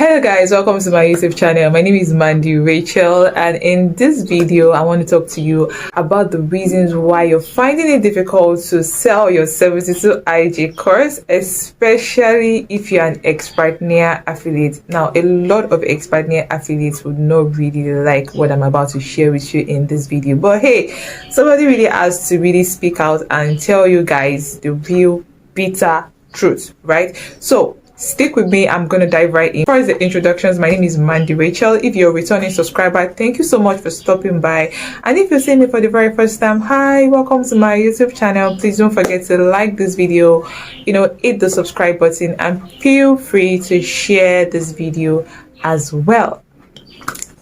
Hello guys, welcome to my YouTube channel. My name is Mandy Rachel, and in this video I want to talk to you about the reasons why you're finding it difficult to sell your 72 IG course, especially if you're an Expertnaire affiliate. Now, a lot of Expertnaire affiliates would not really like what I'm about to share with you in this video, but hey, somebody really has to really speak out and tell you guys the real bitter truth, right? So stick with me, I'm gonna dive right in. First, the introductions. My name is Mandy Rachel. If you're a returning subscriber, thank you so much for stopping by. And if you're seeing me for the very first time, hi, welcome to my YouTube channel. Please don't forget to like this video, hit the subscribe button, and feel free to share this video as well.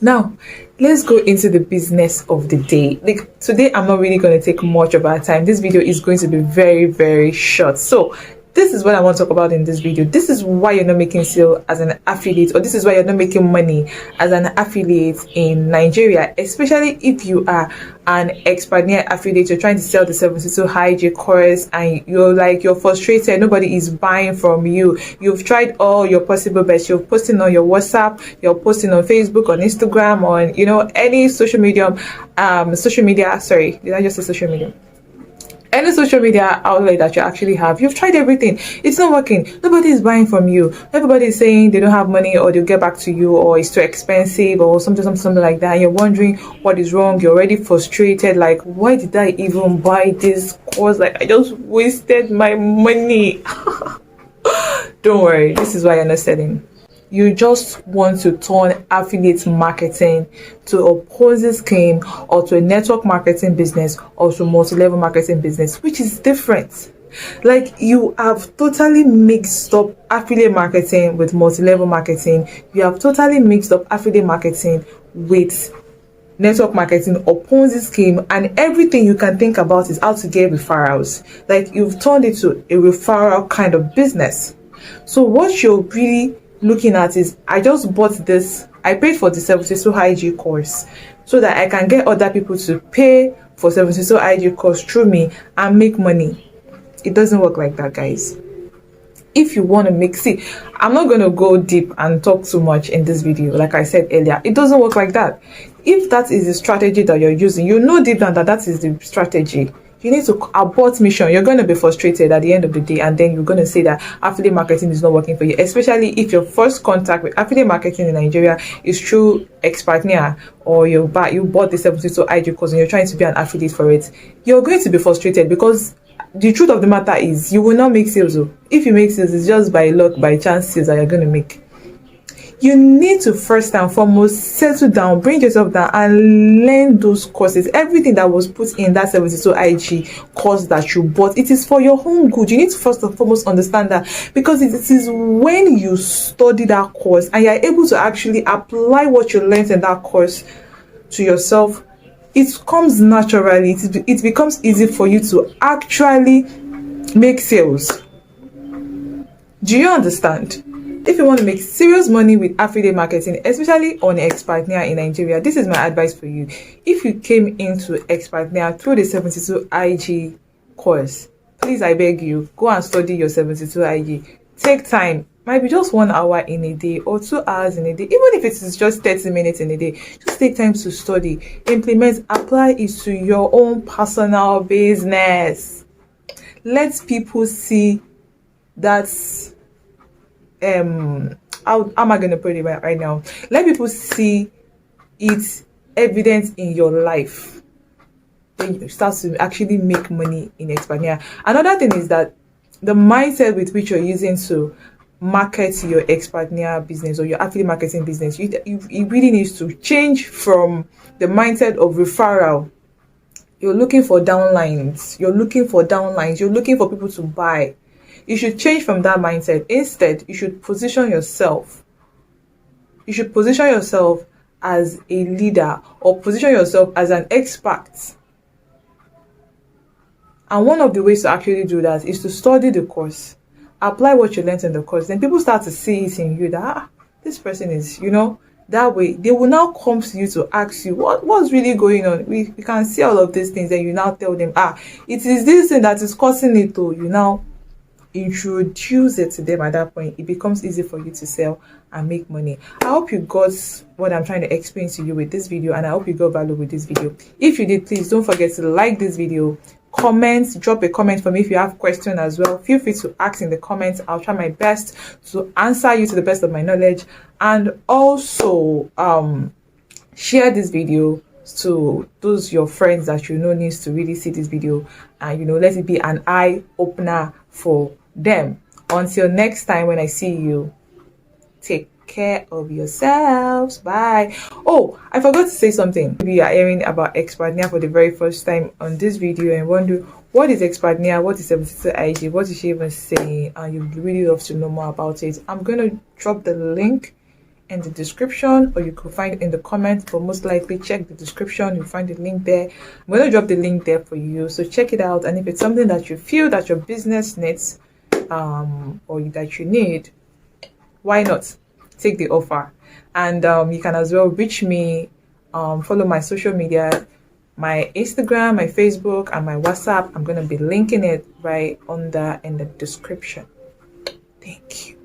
Now, let's go into the business of the day. Like today, I'm not really going to take much of our time. This video is going to be very, very short. So this is what I want to talk about in this video. This is why you're not making sale as an affiliate, or this is why you're not making money as an affiliate in Nigeria, especially if you are an Expertnaire affiliate. You're trying to sell the 72 IG course and you're frustrated. Nobody is buying from you. You've tried all your possible best. You're posting on your WhatsApp, you're posting on Facebook, on Instagram, on any social media. Sorry, did I just say social media? Any social media outlet that you actually have, you've tried everything, it's not working. Nobody is buying from you. Everybody is saying they don't have money, or they'll get back to you, or it's too expensive, or something like that. And you're wondering what is wrong. You're already frustrated, like, why did I even buy this course? Like, I just wasted my money. Don't worry, this is why you're not selling. You just want to turn affiliate marketing to a Ponzi scheme, or to a network marketing business, or to multi-level marketing business, which is different. Like, you have totally mixed up affiliate marketing with multi-level marketing. You have totally mixed up affiliate marketing with network marketing or Ponzi scheme, and everything you can think about is how to get referrals. Like, you've turned it to a referral kind of business. So what you're really looking at is, I just bought this, I paid for the 72 IG course so that I can get other people to pay for 72 IG course through me and make money. It doesn't work like that, guys. If you want to I'm not going to go deep and talk too much in this video. Like I said earlier, it doesn't work like that. If that is the strategy that you're using, you know deep down that that is the strategy. You need to abort mission. You're going to be frustrated at the end of the day, and then you're going to say that affiliate marketing is not working for you, especially if your first contact with affiliate marketing in Nigeria is through Expertnaire, or you bought the 72 IG course and you're trying to be an affiliate for it. You're going to be frustrated, because the truth of the matter is you will not make sales. If you make sales, it's just by luck, by chance sales that you're going to make. You need to first and foremost settle down, bring yourself down, and learn those courses. Everything that was put in that 72 IG course that you bought, it is for your own good. You need to first and foremost understand that, because it is when you study that course and you're able to actually apply what you learned in that course to yourself, it comes naturally. It becomes easy for you to actually make sales. Do you understand? If you want to make serious money with affiliate marketing, especially on Expertnaire in Nigeria, this is my advice for you. If you came into Expertnaire through the 72 IG course, please, I beg you, go and study your 72 IG. Take time. Might be just 1 hour in a day or 2 hours in a day. Even if it is just 30 minutes in a day, just take time to study, implement, apply it to your own personal business. Let people see that's how am I going to put it right now? Let people see it evident in your life. Then you start to actually make money in Expertnaire. Another thing is that the mindset with which you're using to market your Expertnaire business or your affiliate marketing business, it really needs to change from the mindset of referral. You're looking for downlines. You're looking for people to buy. You should change from that mindset. Instead, you should position yourself. You should position yourself as a leader, or position yourself as an expert. And one of the ways to actually do that is to study the course. Apply what you learned in the course. Then people start to see it in you that this person is, that way. They will now come to you to ask you what's really going on. We can see all of these things, and you now tell them, it is this thing that is causing it to, you now introduce it to them at that point, it becomes easy for you to sell and make money. I hope you got what I'm trying to explain to you with this video, and I hope you got value with this video. If you did, please don't forget to like this video, comment, drop a comment for me. If you have questions as well, feel free to ask in the comments. I'll try my best to answer you to the best of my knowledge. And also share this video to those your friends that you know needs to really see this video, and let it be an eye opener for them. Until next time, when I see you, take care of yourselves. Bye. Oh, I forgot to say something. Maybe you are hearing about Expertnaire for the very first time on this video and wonder, what is Expertnaire? What is 72 IG? What is she even saying? And you'd really love to know more about it. I'm gonna drop the link in the description, or you could find it in the comments, but most likely check the description, you'll find the link there. I'm going to drop the link there for you, so check it out. And if it's something that you feel that your business needs or that you need, why not take the offer? And you can as well reach me, follow my social media, my Instagram, my Facebook, and my WhatsApp. I'm going to be linking it right under in the description. Thank you.